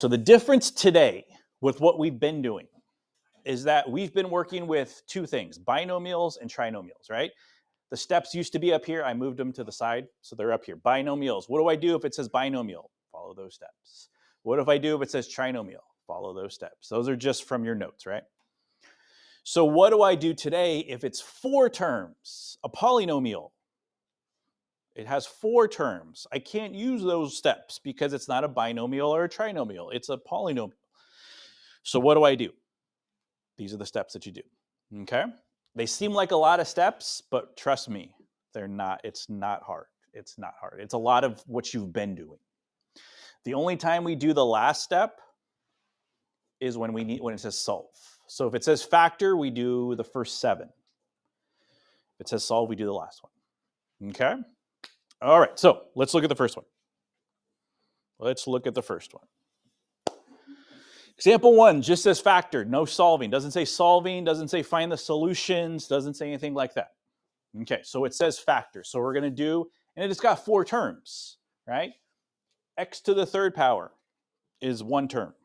So the difference today with what we've been doing is that we've been working with two things, binomials and trinomials, right? The steps used to be up here. I moved them to the side, so they're up here. Binomials. What do I do if it says binomial? Follow those steps. What if I do if it says trinomial? Follow those steps. Those are just from your notes, right? So what do I do today if it's 4 terms, a polynomial? It has 4 terms. I can't use those steps because it's not a binomial or a trinomial. It's a polynomial. So what do I do? These are the steps that you do, okay? They seem like a lot of steps, but trust me, they're not. It's not hard. It's not hard. It's a lot of what you've been doing. The only time we do the last step is when it says solve. So if it says factor, we do the first 7. If it says solve, we do the last one. Okay? All right, so let's look at the first one. Let's look at the first one. Example 1 just says factor, no solving. Doesn't say solving, doesn't say find the solutions, doesn't say anything like that. Okay, so it says factor. So we're going to do, and it's got 4 terms, right? X to the 3rd power is 1 term.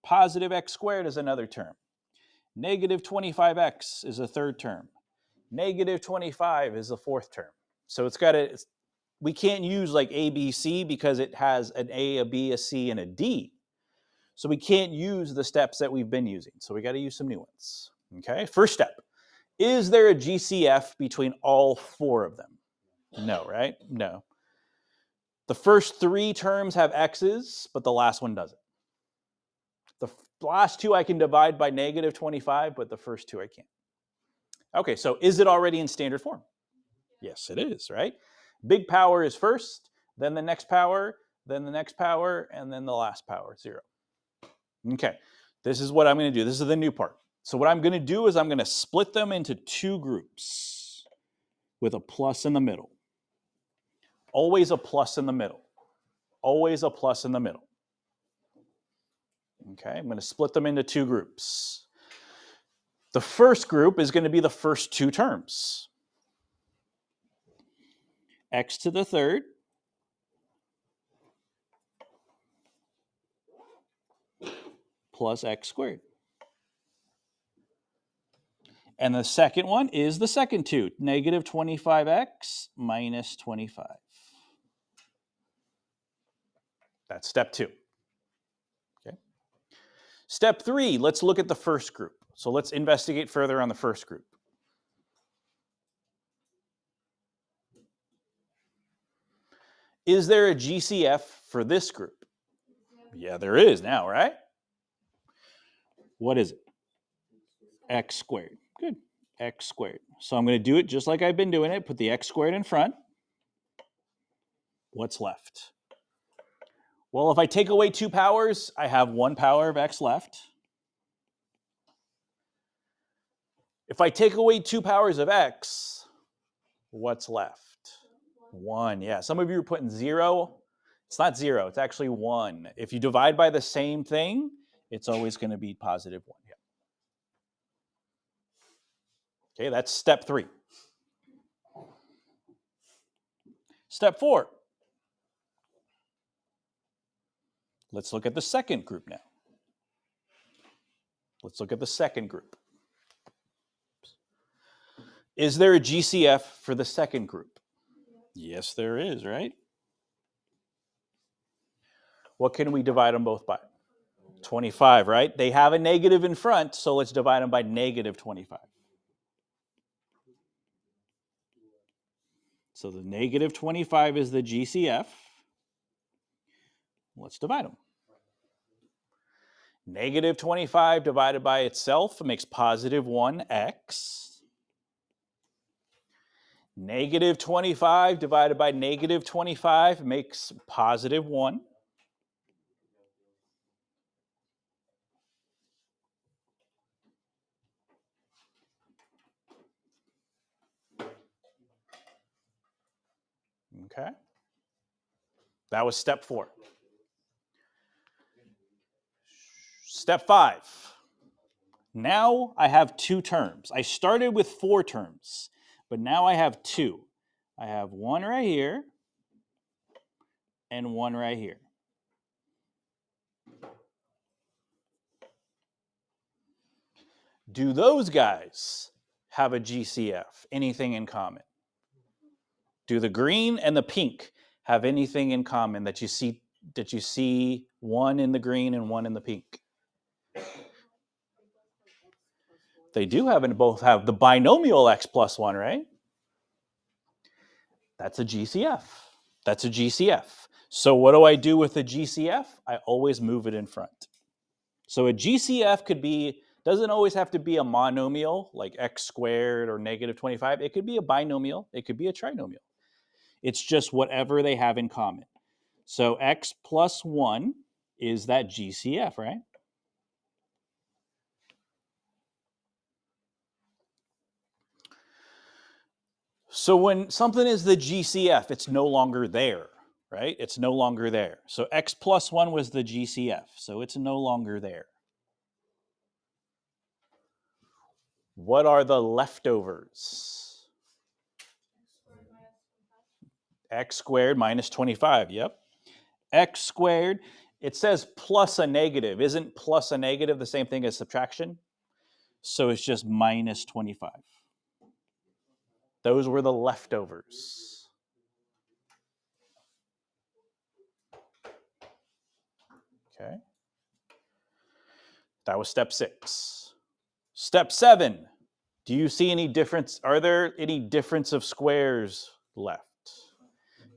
Positive x squared is another term. Negative 25x is a 3rd term. Negative 25 is the 4th term. So it's got a, we can't use like A, B, C because it has an A, a B, a C, and a D. So we can't use the steps that we've been using. So we got to use some new ones. Okay, first step. Is there a GCF between all 4 of them? No, right? No. The first 3 terms have x's, but the last one doesn't. The last 2 I can divide by negative 25, but the first 2 I can't. Okay, so is it already in standard form? Yes, it is, right? Big power is first, then the next power, then the next power, and then the last power, 0. Okay, this is what I'm going to do. This is the new part. So what I'm going to do is I'm going to split them into 2 groups with a plus in the middle. Always a plus in the middle. Always a plus in the middle. Okay, I'm going to split them into 2 groups. The first group is going to be the first 2 terms. X to the 3rd plus x squared. And the second one is the second 2, negative 25x minus 25. That's step 2. Okay. Step 3, let's look at the first group. So let's investigate further on the first group. Is there a GCF for this group? Yeah, there is now, right? What is it? X squared. Good. X squared. So I'm going to do it just like I've been doing it. Put the x squared in front. What's left? Well, if I take away 2 powers, I have 1 power of x left. If I take away 2 powers of x, what's left? 1. Yeah, some of you are putting 0. It's not 0. It's actually 1. If you divide by the same thing, it's always going to be positive 1. Yeah. Okay, that's step 3. Step 4. Let's look at the second group now. Let's look at the second group. Is there a GCF for the second group? Yes, there is, right? What can we divide them both by? 25, right? They have a negative in front, so let's divide them by negative 25. So the negative 25 is the GCF. Let's divide them. Negative 25 divided by itself makes positive 1x. Negative 25 divided by negative 25 makes positive 1. Okay. That was step 4. Step 5. Now I have 2 terms. I started with 4 terms, but now I have 2. I have 1 right here, and 1 right here. Do those guys have a GCF? Anything in common? Do the green and the pink have anything in common that you see one in the green and one in the pink? They do both have the binomial x plus 1, right? That's a GCF. That's a GCF. So what do I do with a GCF? I always move it in front. So a GCF doesn't always have to be a monomial like x squared or negative 25. It could be a binomial. It could be a trinomial. It's just whatever they have in common. So x plus 1 is that GCF, right? So when something is the GCF, it's no longer there, right? It's no longer there. So x plus 1 was the GCF, so it's no longer there. What are the leftovers? X squared minus 25, yep. X squared, it says plus a negative. Isn't plus a negative the same thing as subtraction? So it's just minus 25. Those were the leftovers. Okay. That was step 6. Step 7. Do you see any difference? Are there any difference of squares left?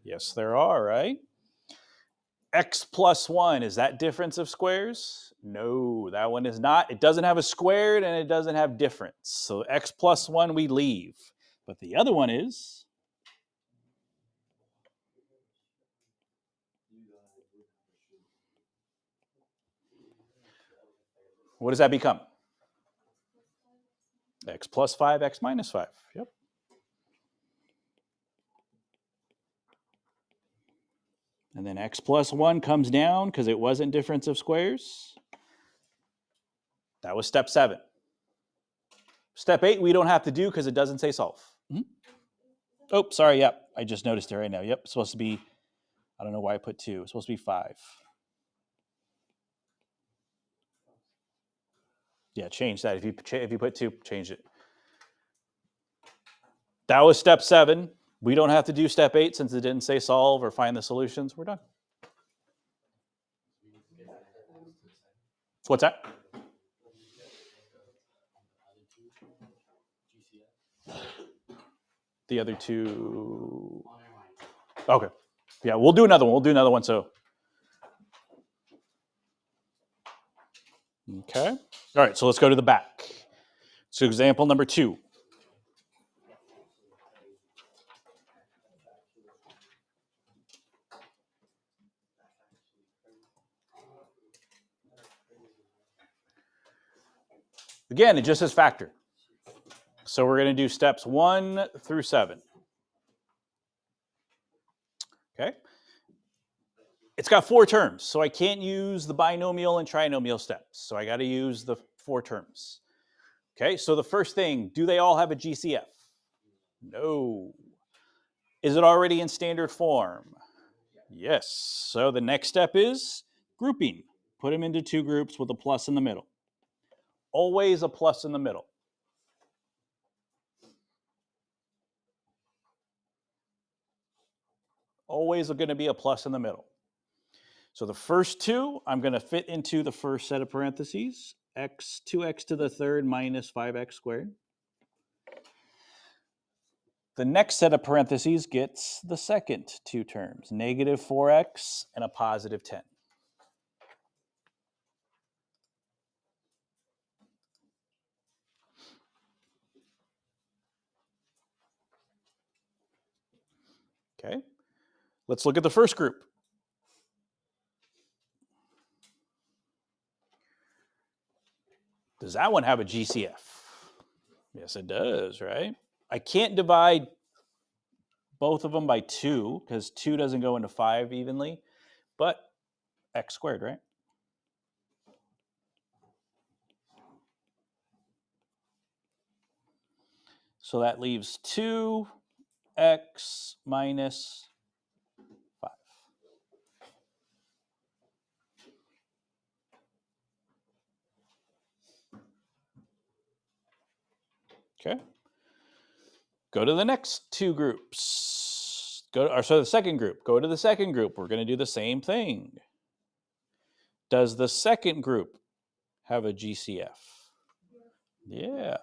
Yes, there are, right? X plus 1, is that difference of squares? No, that one is not. It doesn't have a squared and it doesn't have difference. So x plus 1 we leave. But the other one is, what does that become? X plus 5, x minus 5. Yep. And then x plus 1 comes down because it wasn't difference of squares. That was step 7. Step 8 we don't have to do because it doesn't say solve. Mm-hmm. Oh, sorry, yep. I just noticed it right now. Yep, it's supposed to be, I don't know why I put 2. It's supposed to be 5. Yeah, change that. If you put 2, change it. That was step 7. We don't have to do step 8 since it didn't say solve or find the solutions. We're done. What's that? The other 2. Okay. Yeah, we'll do another one. So. Okay. All right, so let's go to the back. So example number 2. Again, it just says factor. So we're going to do steps 1 through 7. Okay. It's got 4 terms, so I can't use the binomial and trinomial steps. So I got to use the 4 terms. Okay, so the first thing, do they all have a GCF? No. Is it already in standard form? Yes. So the next step is grouping. Put them into 2 groups with a plus in the middle. Always a plus in the middle. Always going to be a plus in the middle. So the first 2, I'm going to fit into the first set of parentheses, 2x to the third minus 5x squared. The next set of parentheses gets the second 2 terms, negative 4x and a positive 10. Okay, let's look at the first group. Does that one have a GCF? Yes, it does, right? I can't divide both of them by 2 because 2 doesn't go into 5 evenly, but x squared, right? So that leaves 2x minus 5. Okay. Go to the next two groups. The second group. Go to the second group. We're going to do the same thing. Does the second group have a GCF? Yeah.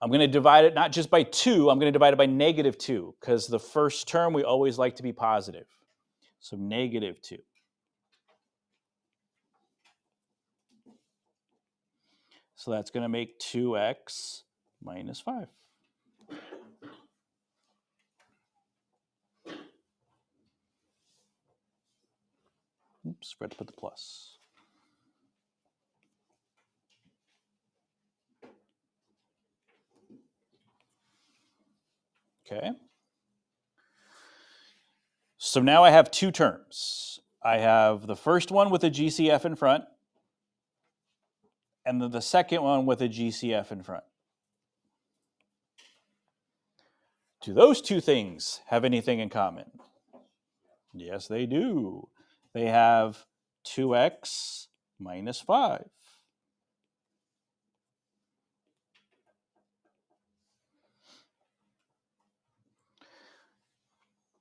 I'm going to divide it not just by 2, I'm going to divide it by -2 because the first term we always like to be positive. So -2. So that's going to make 2x minus 5. Oops, forgot to put the plus. Okay. So now I have 2 terms. I have the first one with a GCF in front, and then the second one with a GCF in front. Do those 2 things have anything in common? Yes, they do. They have 2x minus 5.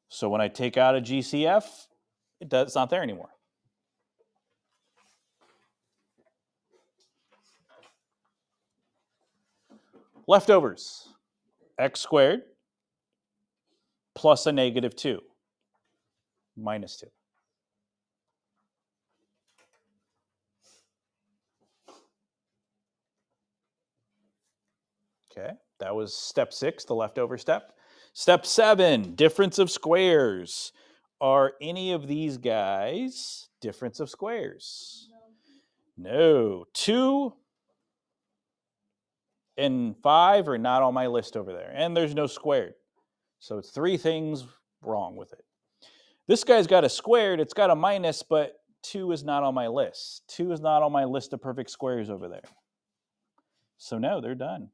So when I take out a GCF, it's not there anymore. Leftovers, x squared plus a -2 minus 2. Okay, that was step 6, the leftover step. Step 7, difference of squares. Are any of these guys difference of squares? No. 2 and 5 are not on my list over there, and there's no squared. So it's 3 things wrong with it. This guy's got a squared, it's got a minus, but 2 is not on my list. 2 is not on my list of perfect squares over there. So no, they're done.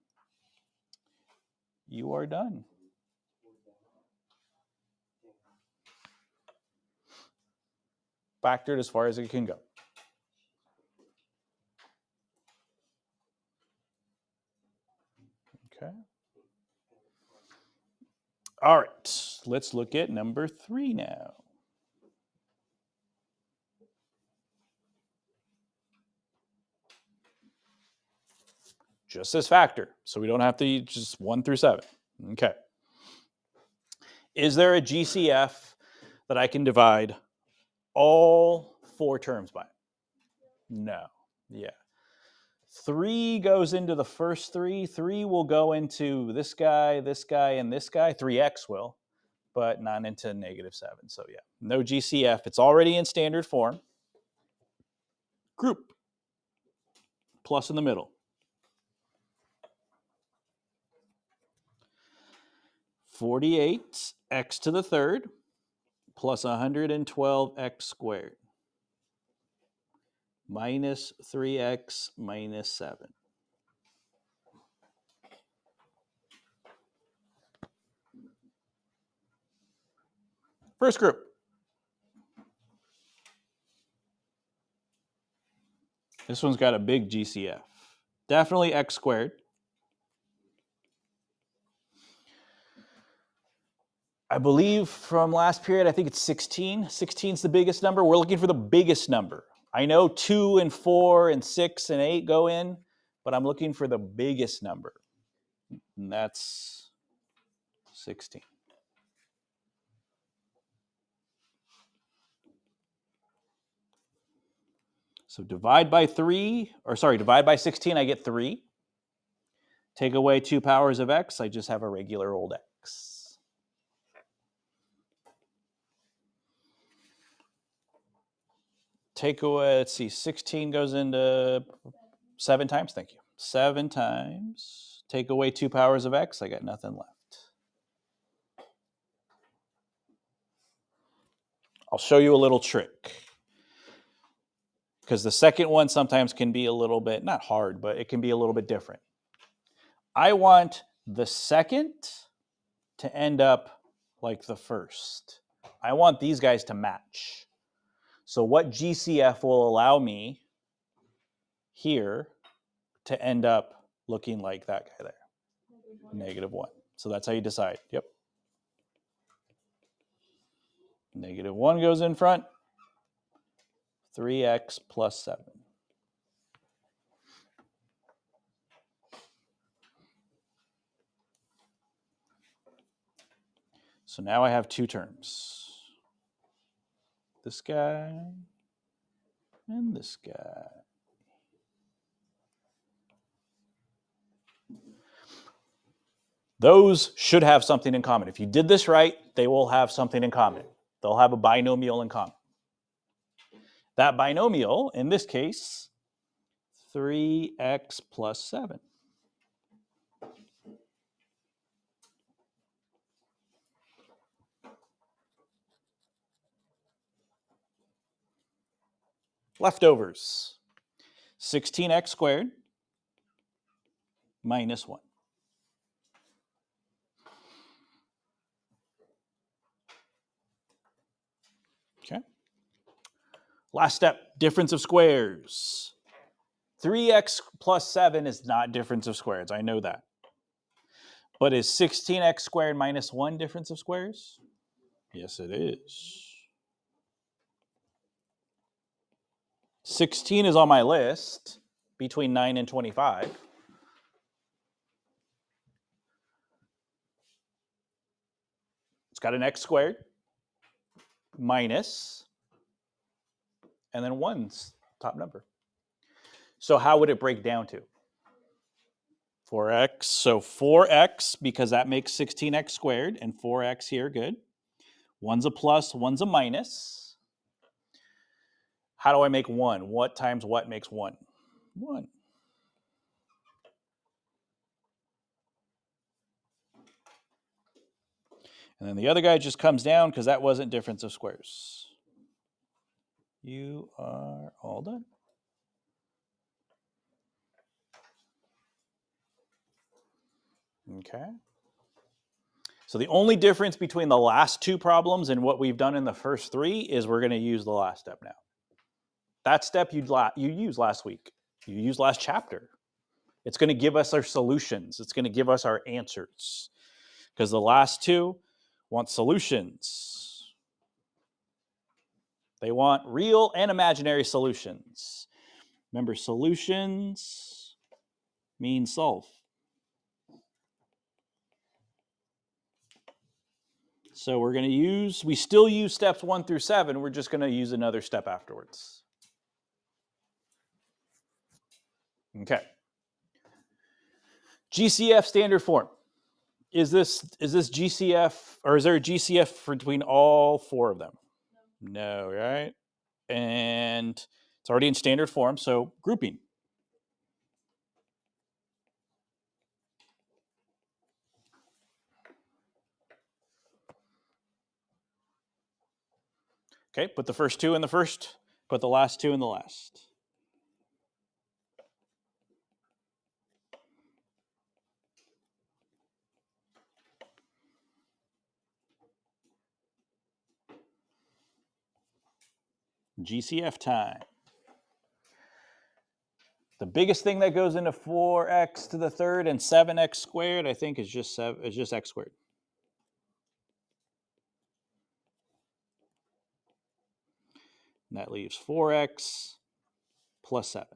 You are done. Factored as far as it can go. Okay. All right, let's look at number 3 now. Just as factor, so we don't have to use just 1 through 7. Okay. Is there a GCF that I can divide all 4 terms by? No. Yeah. 3 goes into the first 3. 3 will go into this guy, and this guy. 3x will, but not into -7. So yeah, no GCF. It's already in standard form. Group. Plus in the middle. 48 x to the third plus 112x squared minus 3x minus 7. First group. This one's got a big GCF. Definitely x squared. I believe from last period, I think it's 16. 16 is the biggest number. We're looking for the biggest number. I know 2 and 4 and 6 and 8 go in, but I'm looking for the biggest number. And that's 16. So divide by 16, I get 3. Take away 2 powers of x, I just have a regular old x. Take away, let's see, 16 goes into 7 times, thank you. 7 times, take away 2 powers of x, I got nothing left. I'll show you a little trick. Because the second one sometimes can be a little bit, not hard, but it can be a little bit different. I want the second to end up like the first. I want these guys to match. So what GCF will allow me here to end up looking like that guy there. -1. So that's how you decide. Yep. -1 goes in front. 3x plus 7. So now I have two terms. This guy and this guy. Those should have something in common. If you did this right, they will have something in common. They'll have a binomial in common. That binomial, in this case, 3x plus 7. Leftovers. 16x squared minus 1. Okay. Last step, difference of squares. 3x plus 7 is not difference of squares. I know that. But is 16x squared minus 1 difference of squares? Yes, it is. 16 is on my list between 9 and 25. It's got an x squared minus, and then 1's top number. So how would it break down to? 4x. So 4x, because that makes 16x squared, and 4x here, good. 1's a plus, 1's a minus. How do I make 1? What times what makes 1? 1. And then the other guy just comes down because that wasn't difference of squares. You are all done. Okay. So the only difference between the last two problems and what we've done in the first three is we're going to use the last step now. That step you used last week. You used last chapter. It's going to give us our solutions. It's going to give us our answers. Because the last two want solutions. They want real and imaginary solutions. Remember, solutions mean solve. So we're going to we still use steps 1 through 7. We're just going to use another step afterwards. Okay. GCF standard form. Is this GCF, or is there a GCF between all 4 of them? No, right? And it's already in standard form, so grouping. Okay, put the first 2 in the first, put the last 2 in the last. GCF time. The biggest thing that goes into 4x to the third and 7x squared, I think, is just x squared. And that leaves 4x plus 7.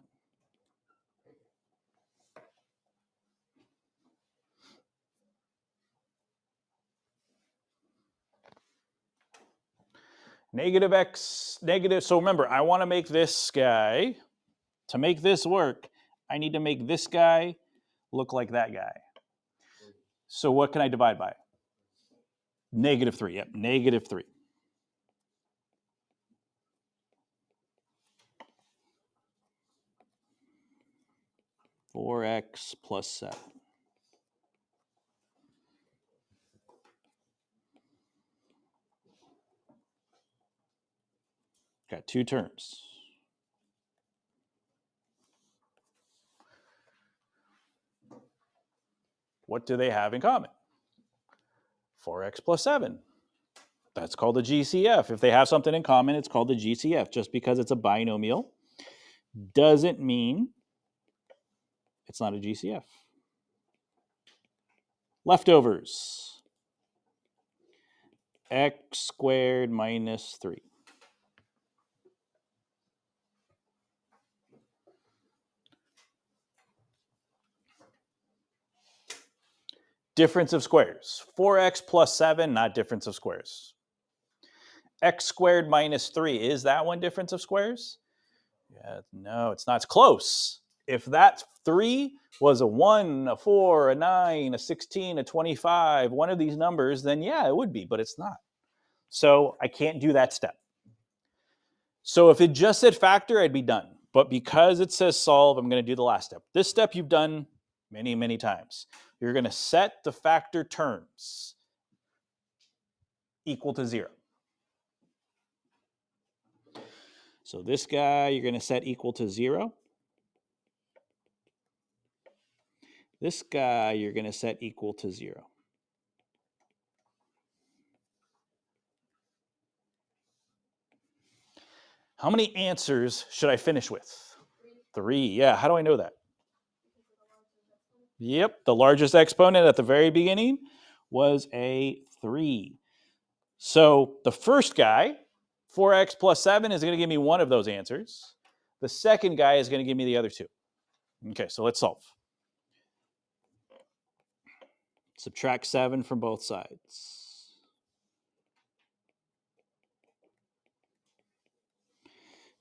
Negative x, negative. So remember, I want to make this guy, to make this work, I need to make this guy look like that guy. So what can I divide by? -3, yep, -3. (4x plus 7). Got 2 terms. What do they have in common? 4x plus 7. That's called a GCF. If they have something in common, it's called a GCF. Just because it's a binomial doesn't mean it's not a GCF. Leftovers. X squared minus 3. Difference of squares. 4x plus 7, not difference of squares. X squared minus 3, is that one difference of squares? Yeah, no, it's not. It's close. If that 3 was a 1, a 4, a 9, a 16, a 25, one of these numbers, then yeah, it would be, but it's not. So I can't do that step. So if it just said factor, I'd be done. But because it says solve, I'm going to do the last step. This step you've done many, many times. You're going to set the factor terms equal to 0. So this guy, you're going to set equal to 0. This guy, you're going to set equal to 0. How many answers should I finish with? 3. Yeah, how do I know that? Yep, the largest exponent at the very beginning was a 3. So the first guy, 4x plus 7, is going to give me one of those answers. The second guy is going to give me the other 2. Okay, so let's solve. Subtract 7 from both sides.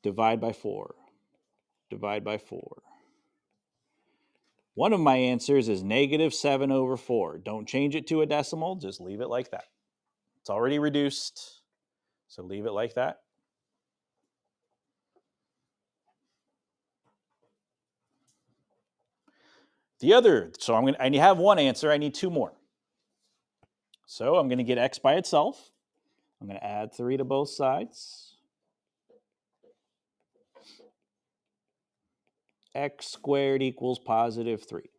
Divide by 4. Divide by 4. One of my answers is negative 7 over 4. Don't change it to a decimal. Just leave it like that. It's already reduced, so leave it like that. The other, so I have one answer. I need 2 more. So I'm going to get x by itself. I'm going to add 3 to both sides. X squared equals positive 3.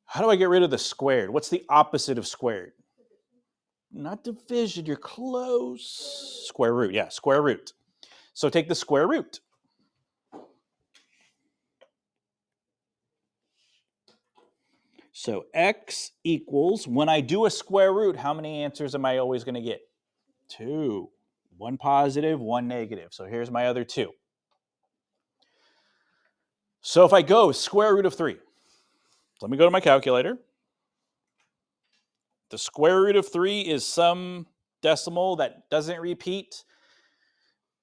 How do I get rid of the squared? What's the opposite of squared? Not division, you're close. Square root, yeah, square root. So take the square root. So x equals, when I do a square root, how many answers am I always going to get? 2. 1 positive, 1 negative. So here's my other 2. So if I go square root of 3, let me go to my calculator. The square root of 3 is some decimal that doesn't repeat.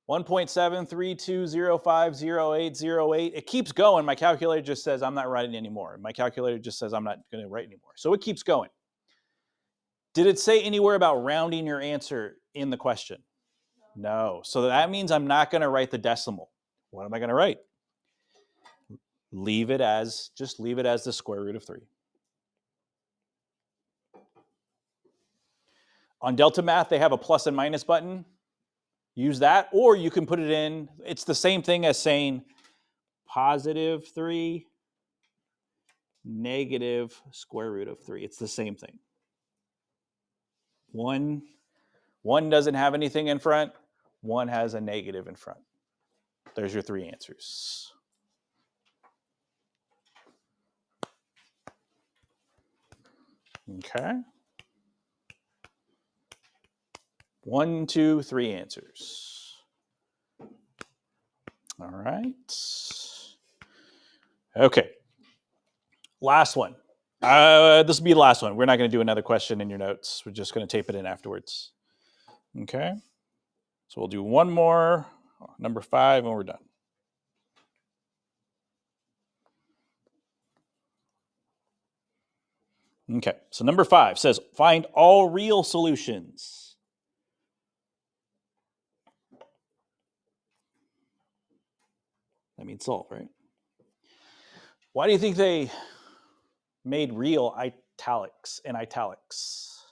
1.732050808. It keeps going. My calculator just says I'm not writing anymore. My calculator just says I'm not going to write anymore. So it keeps going. Did it say anywhere about rounding your answer in the question? No. So that means I'm not going to write the decimal. What am I going to write? Just leave it as the square root of 3. On Delta Math, they have a plus and minus button. Use that, or you can put it in. It's the same thing as saying positive 3, negative square root of 3. It's the same thing. One doesn't have anything in front. One has a negative in front. There's your 3 answers. Okay. 1, 2, 3 answers. All right. Okay. Last one. This will be the last one. We're not going to do another question in your notes. We're just going to tape it in afterwards. Okay. So we'll do one more, number 5, and we're done. Okay. So number 5 says, find all real solutions. That means solve, right? Why do you think they made real italics in italics?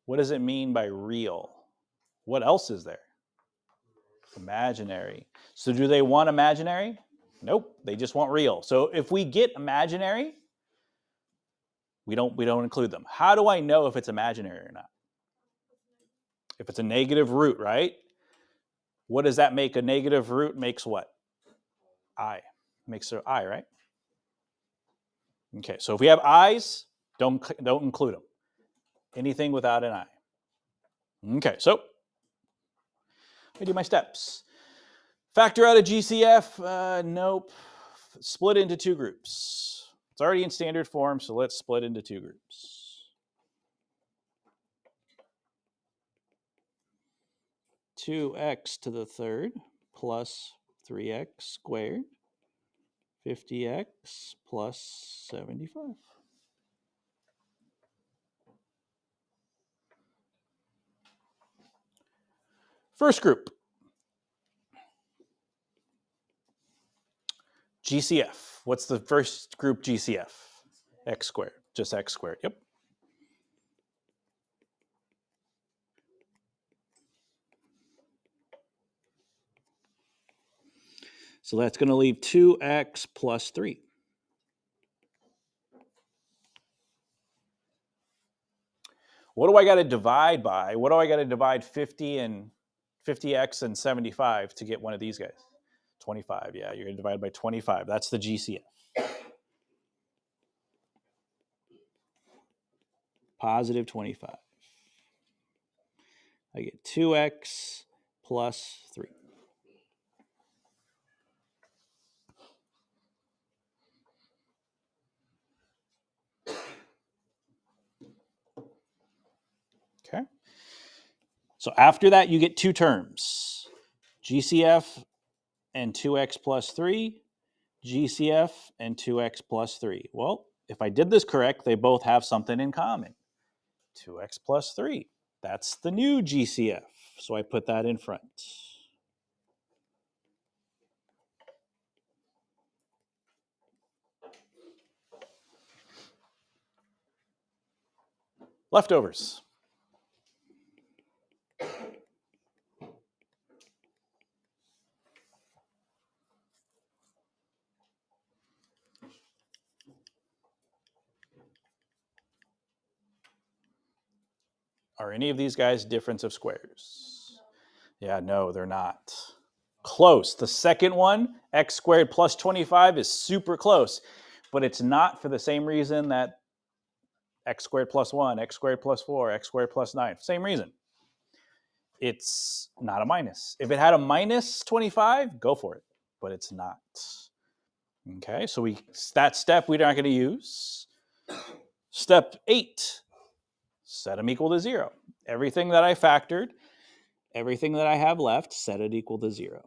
What does it mean by real? What else is there? Imaginary. So do they want imaginary? Nope, they just want real. So if we get imaginary, we don't include them. How do I know if it's imaginary or not? If it's a negative root, right? What does that make? A negative root makes what? I. Makes it I, right? Okay, so if we have i's, don't include them. Anything without an I. Okay, so let me do my steps. Factor out a GCF? Nope. Split into two groups. It's already in standard form, so let's split into two groups. 2x to the third plus 3x squared, 50x plus 75. First group, GCF. What's the first group GCF? X squared, just x squared, yep. So that's going to leave 2x plus 3. What do I got to divide by? What do I got to divide 50x and 75 to get one of these guys? 25, yeah, you're going to divide by 25. That's the GCF. Positive 25. I get 2x plus 3. Okay. So after that, you get two terms. GCF and 2x plus 3. GCF and 2x plus 3. Well, if I did this correct, they both have something in common. 2x plus 3. That's the new GCF. So I put that in front. Leftovers. Are any of these guys difference of squares? Yeah, no, they're not. Close. The second one, x squared plus 25, is super close, but it's not for the same reason that x squared plus 1, x squared plus 4, x squared plus 9. Same reason. It's not a minus. If it had a minus 25, go for it, but it's not. Okay, so that step we're not going to use. Step 8, set them equal to 0. Everything that I factored, everything that I have left, set it equal to 0.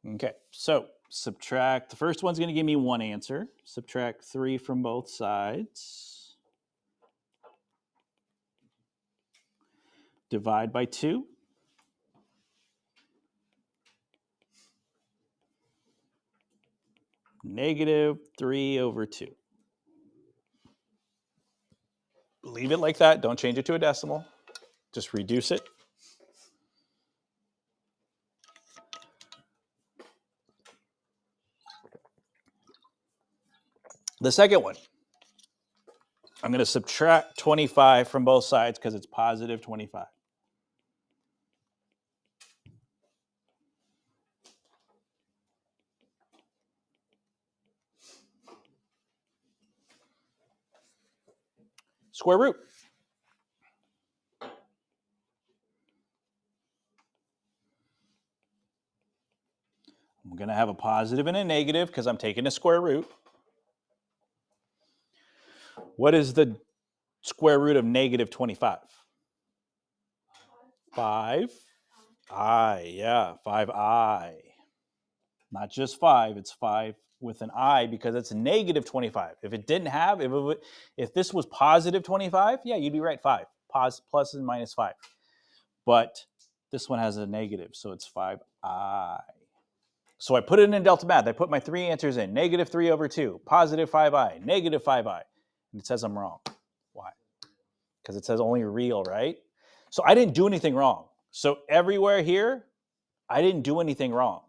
Okay, so subtract. The first one's going to give me one answer. Subtract 3 from both sides. Divide by 2. Negative 3 over 2. Leave it like that. Don't change it to a decimal. Just reduce it. The second one, I'm going to subtract 25 from both sides because it's positive 25. Square root. I'm going to have a positive and a negative because I'm taking a square root. What is the square root of negative 25? 5i, yeah, 5i. Not just 5, it's 5 with an I because it's negative 25. If it didn't have, if this was positive 25, yeah, you'd be right, 5. Plus and minus 5. But this one has a negative, so it's 5i. So I put it in delta math. I put my three answers in, negative 3 over 2, positive 5i, negative 5i. And it says I'm wrong. Why? Because it says only real, right? So I didn't do anything wrong. So everywhere here, I didn't do anything wrong.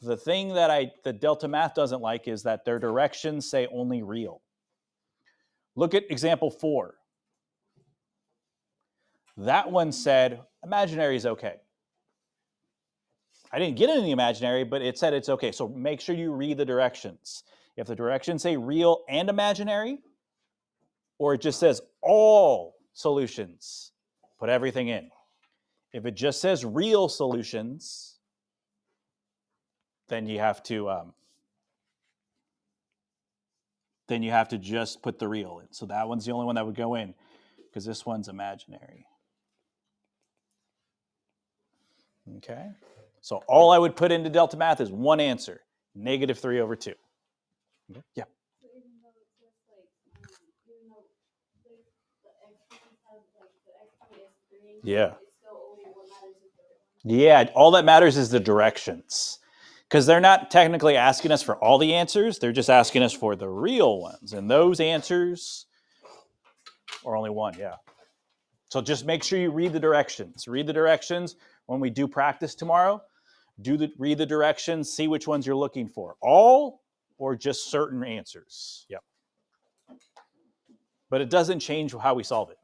The thing that the delta math doesn't like is that their directions say only real. Look at example 4. That one said imaginary is okay. I didn't get any imaginary, but it said it's okay. So make sure you read the directions. If the directions say real and imaginary, or it just says all solutions, put everything in. If it just says real solutions, then you have to just put the real in. So that one's the only one that would go in because this one's imaginary. Okay. So all I would put into delta math is one answer, negative 3 over 2. Okay. Yeah. Yeah. Yeah, all that matters is the directions. Because they're not technically asking us for all the answers. They're just asking us for the real ones. And those answers are only one, yeah. So just make sure you read the directions. Read the directions when we do practice tomorrow. Read the directions, see which ones you're looking for. All or just certain answers. Yep. But it doesn't change how we solve it.